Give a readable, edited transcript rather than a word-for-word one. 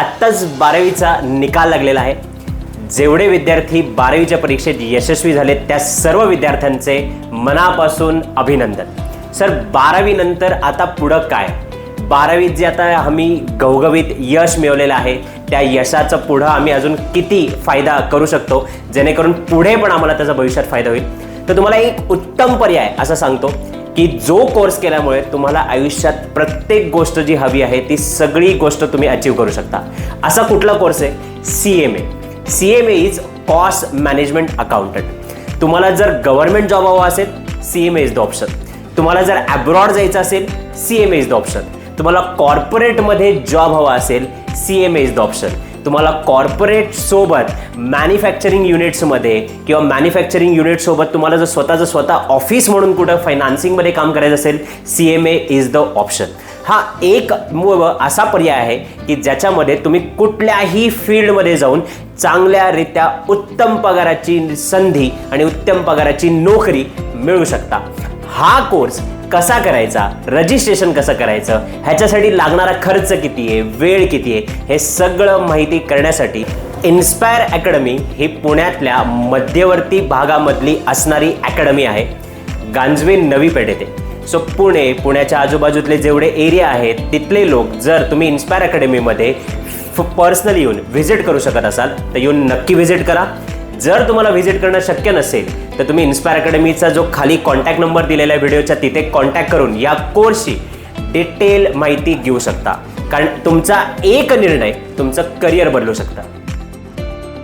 आत्ताच 12वीचा निकाल लागलेला आहे। जेवढे विद्यार्थी 12वीच्या परीक्षेत यशस्वी झाले त्या सर्व विद्यार्थ्यांचे मनापासून अभिनंदन। सर 12वी नंतर आता पुढं काय? 12वीत जे आता आम्ही घवघवीत यश मिळवलेलं आहे त्या यशाचं पुढं आम्ही अजून किती फायदा करू शकतो जेणेकरून पुढे पण आम्हाला त्याचा भविष्यात फायदा होईल। तर तुम्हाला एक उत्तम पर्याय असं सांगतो की जो कोर्स केल्यामुळे तुम्हाला आयुष्यात प्रत्येक गोष्ट जी हवी आहे ती सगळी गोष्ट तुम्ही अचीव करू शकता। असा कुठला कोर्स आहे? CMA। CMA is cost management accountant. तुम्हाला जर गव्हर्नमेंट जॉब हवा असेल CMA इज द ऑप्शन। तुम्हाला जर अब्रॉड जायचं असेल CMA इज द ऑप्शन। तुम्हाला कॉर्पोरेटमध्ये जॉब हवा असेल CMA इज द ऑप्शन। तुम्हाला कॉर्पोरेट सोबत मॅन्युफॅक्चरिंग युनिट्समध्ये किंवा मॅन्युफॅक्चरिंग युनिटसोबत तुम्हाला जर स्वतः ऑफिस म्हणून कुठं फायनान्सिंगमध्ये काम करायचं असेल CMA इज द ऑप्शन। हा एक असा पर्याय आहे की ज्याच्यामध्ये तुम्ही कुठल्याही फील्डमध्ये जाऊन चांगल्यारीत्या उत्तम पगाराची संधी आणि उत्तम पगाराची नोकरी मिळवू शकता। हा कोर्स कसा करायचा, रजिस्ट्रेशन कसं करायचं, ह्याच्यासाठी लागणारा खर्च किती आहे, वेळ किती आहे, हे सगळं माहिती करण्यासाठी इन्स्पायर अकॅडमी ही पुण्यातल्या मध्यवर्ती भागामधली असणारी अकॅडमी आहे, गांजवे नवी पेठ येथे। सो पुण्याच्या आजूबाजूतले जेवढे एरिया आहेत तिथले लोक जर तुम्ही इन्स्पायर अकॅडमीमध्ये पर्सनली येऊन व्हिजिट करू शकत असाल तर येऊन नक्की व्हिजिट करा। जर तुम्हाला व्हिजिट करणं शक्य नसेल तर तुम्ही इन्स्पायर अकॅडमीचा जो खाली कॉन्टॅक्ट नंबर दिलेला आहे व्हिडिओच्या तिथे कॉन्टॅक्ट करून या कोर्सची डिटेल माहिती घेऊ शकता, कारण तुमचा एक निर्णय तुमचं करिअर बदलू शकता।